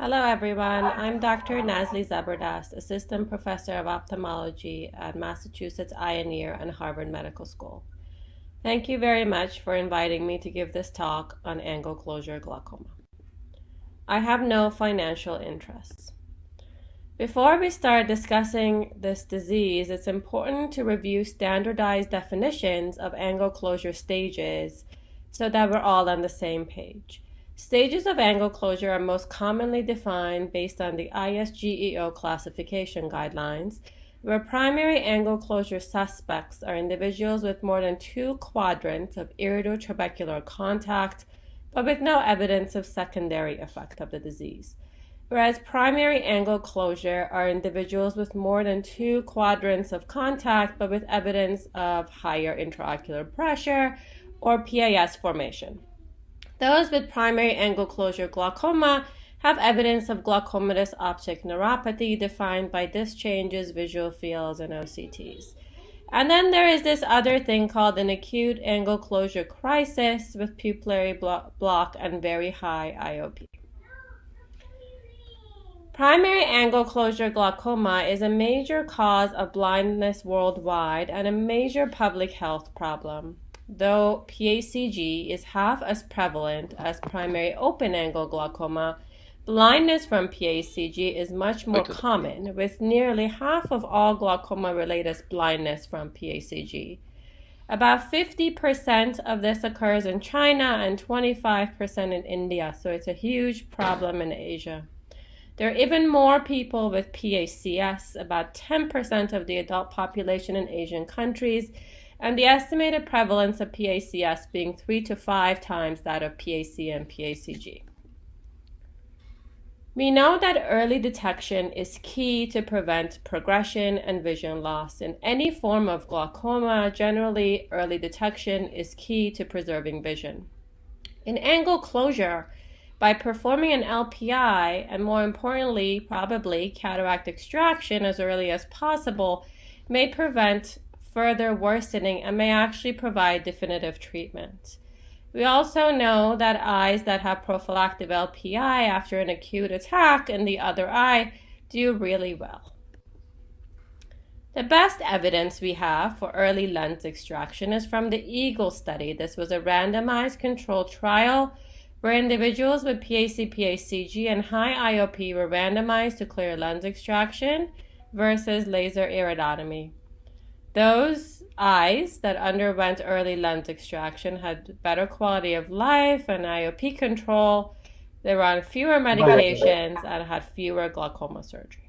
Hello everyone, I'm Dr. NAZLEE ZEBARDAST, Assistant Professor of Ophthalmology at Massachusetts Eye and Ear and Harvard Medical School. Thank you very much for inviting me to give this talk on angle closure glaucoma. I have no financial interests. Before we start discussing this disease, it's important to review standardized definitions of angle closure stages so that we're all on the same page. Stages of angle closure are most commonly defined based on the ISGEO classification guidelines, where primary angle closure suspects are individuals with more than 2 quadrants of iridotrabecular contact, but with no evidence of secondary effect of the disease. Whereas primary angle closure are individuals with more than 2 quadrants of contact, but with evidence of higher intraocular pressure or PAS formation. Those with primary angle closure glaucoma have evidence of glaucomatous optic neuropathy defined by disc changes, visual fields, and OCTs. And then there is this other thing called an acute angle closure crisis with pupillary block and very high IOP. Primary angle closure glaucoma is a major cause of blindness worldwide and a major public health problem. Though PACG is half as prevalent as primary open-angle glaucoma, blindness from PACG is much more common, with nearly half of all glaucoma-related blindness from PACG. About 50% of this occurs in China and 25% in India, so it's a huge problem in Asia. There are even more people with PACS, about 10% of the adult population in Asian countries, and the estimated prevalence of PACS being 3 to 5 times that of PAC and PACG. We know that early detection is key to prevent progression and vision loss. In any form of glaucoma, generally early detection is key to preserving vision. In angle closure, by performing an LPI, and more importantly, probably cataract extraction as early as possible, may prevent further worsening and may actually provide definitive treatment. We also know that eyes that have prophylactic LPI after an acute attack in the other eye do really well. The best evidence we have for early lens extraction is from the EAGLE study. This was a randomized controlled trial where individuals with PAC-PACG and high IOP were randomized to clear lens extraction versus laser iridotomy. Those eyes that underwent early lens extraction had better quality of life and IOP control. They were on fewer medications and had fewer glaucoma surgery.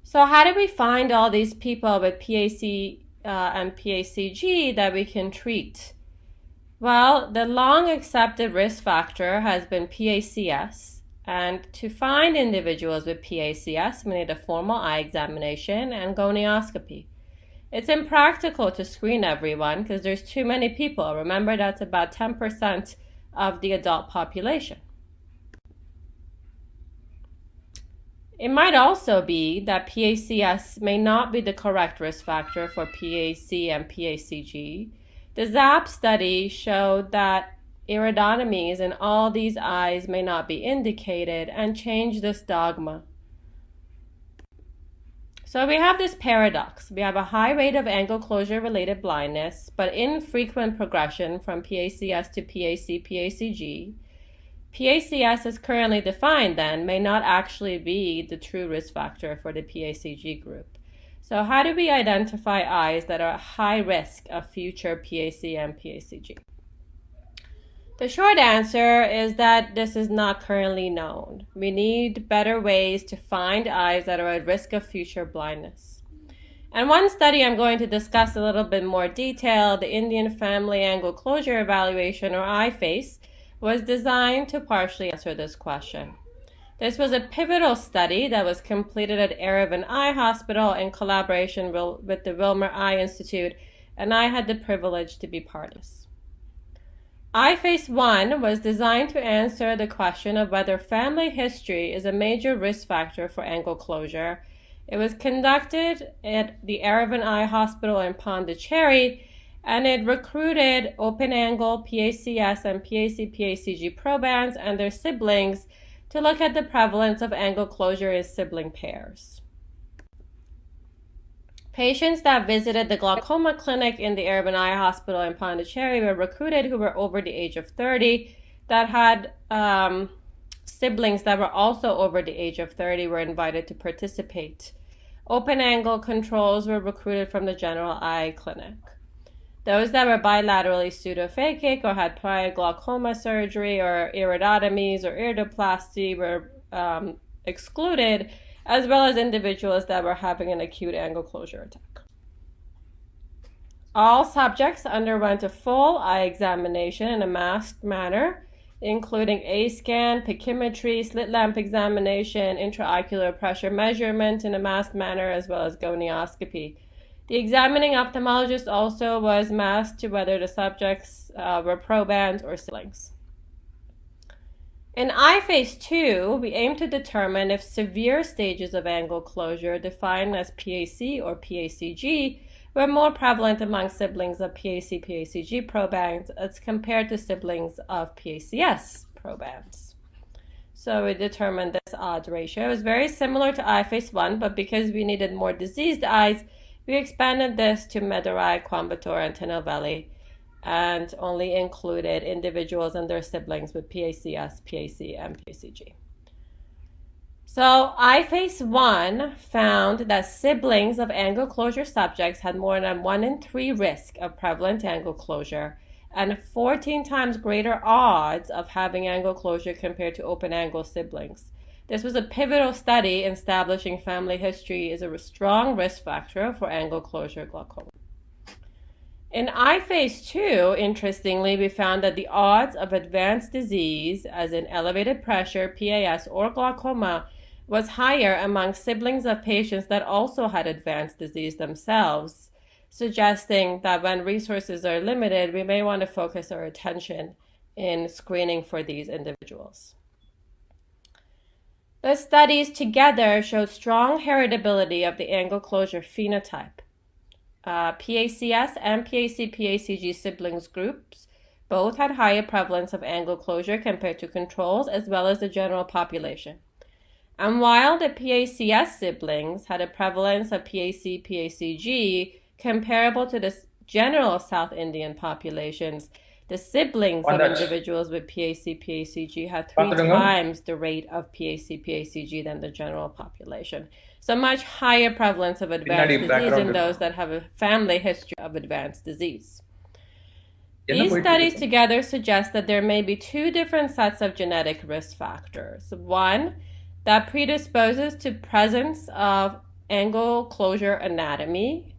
So how do we find all these people with PAC and PACG that we can treat? Well, the long accepted risk factor has been PACS. And to find individuals with PACS, we need a formal eye examination and gonioscopy. It's impractical to screen everyone because there's too many people. Remember, that's about 10% of the adult population. It might also be that PACS may not be the correct risk factor for PAC and PACG. The ZAP study showed that iridotomies in all these eyes may not be indicated and change this dogma. So we have this paradox. We have a high rate of angle closure related blindness, but infrequent progression from PACS to PAC-PACG. PACS as currently defined then may not actually be the true risk factor for the PACG group. So how do we identify eyes that are at high risk of future PAC and PACG? The short answer is that this is not currently known. We need better ways to find eyes that are at risk of future blindness. And one study I'm going to discuss a little bit more detail, the Indian Family Angle Closure Evaluation, or IFACE, was designed to partially answer this question. This was a pivotal study that was completed at Aravind Eye Hospital in collaboration with the Wilmer Eye Institute, and I had the privilege to be part of this. IFACE 1 was designed to answer the question of whether family history is a major risk factor for angle closure. It was conducted at the Aravind Eye Hospital in Pondicherry, and it recruited open-angle PACS and PAC-PACG probands and their siblings to look at the prevalence of angle closure in sibling pairs. Patients that visited the glaucoma clinic in the Urban Eye Hospital in Pondicherry were recruited who were over the age of 30 that had siblings that were also over the age of 30 were invited to participate. Open angle controls were recruited from the general eye clinic. Those that were bilaterally pseudophakic or had prior glaucoma surgery or iridotomies or iridoplasty were excluded, as well as individuals that were having an acute angle closure attack. All subjects underwent a full eye examination in a masked manner, including A-scan, pachymetry, slit lamp examination, intraocular pressure measurement in a masked manner, as well as gonioscopy. The examining ophthalmologist also was masked to whether the subjects were probands or siblings. In iPhase 2, we aim to determine if severe stages of angle closure, defined as PAC or PACG, were more prevalent among siblings of PAC-PACG probands as compared to siblings of PACS probands. So we determined this odds ratio. It was very similar to iPhase 1, but because we needed more diseased eyes, we expanded this to Medarai, Coimbatore, and Tinelvelli, and only included individuals and their siblings with PACS, PAC, and PACG. So iPhase 1 found that siblings of angle closure subjects had more than 1 in 3 risk of prevalent angle closure and 14 times greater odds of having angle closure compared to open angle siblings. This was a pivotal study in establishing family history as a strong risk factor for angle closure glaucoma. In iPhase 2, interestingly, we found that the odds of advanced disease, as in elevated pressure, PAS, or glaucoma, was higher among siblings of patients that also had advanced disease themselves, suggesting that when resources are limited, we may want to focus our attention in screening for these individuals. The studies together showed strong heritability of the angle closure phenotype. PACS and PAC-PACG siblings groups both had higher prevalence of angle closure compared to controls, as well as the general population. And while the PACS siblings had a prevalence of PAC-PACG comparable to the general South Indian populations, the siblings of individuals with PAC-PACG had 3 times the rate of PAC-PACG than the general population. So much higher prevalence of advanced disease in those that have a family history of advanced disease. These studies together suggest that there may be 2 different sets of genetic risk factors. One that predisposes to presence of angle closure anatomy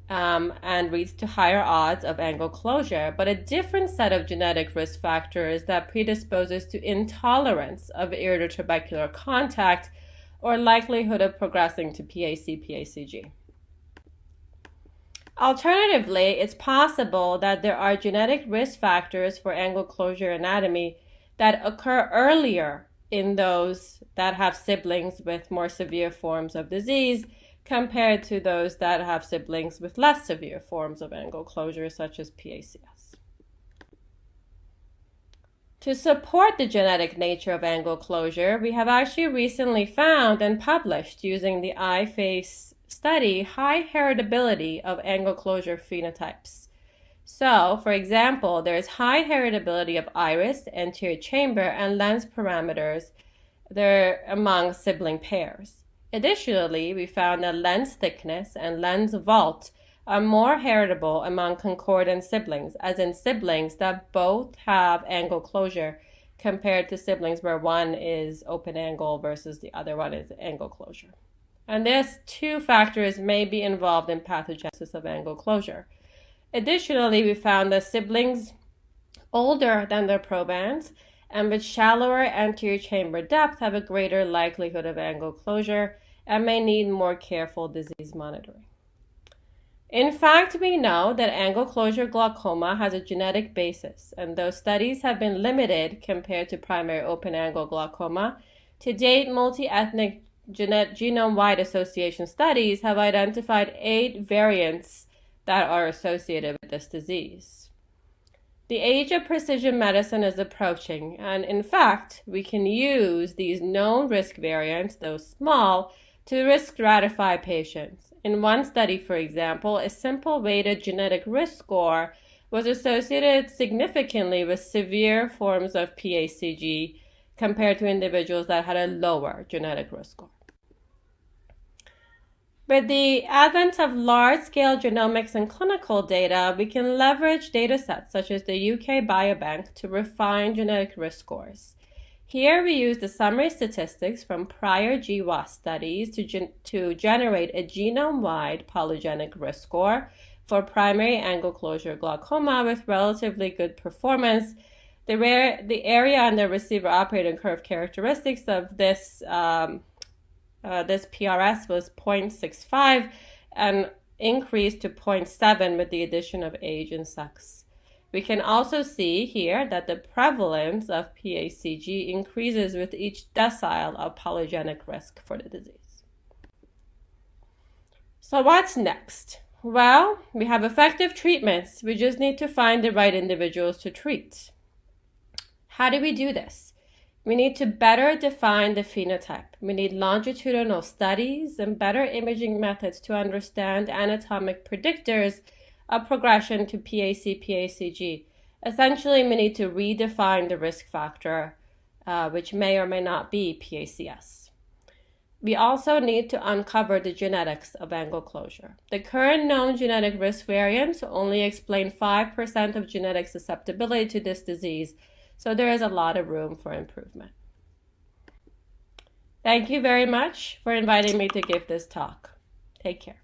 and leads to higher odds of angle closure, but a different set of genetic risk factors that predisposes to intolerance of iridotrabecular contact or likelihood of progressing to PAC-PACG. Alternatively, it's possible that there are genetic risk factors for angle closure anatomy that occur earlier in those that have siblings with more severe forms of disease compared to those that have siblings with less severe forms of angle closure, such as PACS. To support the genetic nature of angle closure, we have actually recently found and published, using the iPhase study, high heritability of angle closure phenotypes. So, for example, there is high heritability of iris, anterior chamber, and lens parameters there among sibling pairs. Additionally, we found that lens thickness and lens vault are more heritable among concordant siblings, as in siblings that both have angle closure compared to siblings where one is open angle versus the other one is angle closure. And these 2 factors may be involved in pathogenesis of angle closure. Additionally, we found that siblings older than their probands and with shallower anterior chamber depth have a greater likelihood of angle closure and may need more careful disease monitoring. In fact, we know that angle closure glaucoma has a genetic basis, and though studies have been limited compared to primary open angle glaucoma, to date, multi-ethnic genome-wide association studies have identified 8 variants that are associated with this disease. The age of precision medicine is approaching, and in fact, we can use these known risk variants, though small, to risk stratify patients. In one study, for example, a simple weighted genetic risk score was associated significantly with severe forms of PACG compared to individuals that had a lower genetic risk score. With the advent of large-scale genomics and clinical data, we can leverage data sets such as the UK Biobank to refine genetic risk scores. Here we use the summary statistics from prior GWAS studies to generate a genome-wide polygenic risk score for primary angle closure glaucoma with relatively good performance. The area under receiver operating curve characteristics of this PRS was 0.65 and increased to 0.7 with the addition of age and sex. We can also see here that the prevalence of PACG increases with each decile of polygenic risk for the disease. So what's next? Well, we have effective treatments. We just need to find the right individuals to treat. How do we do this? We need to better define the phenotype. We need longitudinal studies and better imaging methods to understand anatomic predictors of progression to PACG. Essentially, we need to redefine the risk factor, which may or may not be PACS. We also need to uncover the genetics of angle closure. The current known genetic risk variants only explain 5% of genetic susceptibility to this disease, so there is a lot of room for improvement. Thank you very much for inviting me to give this talk. Take care.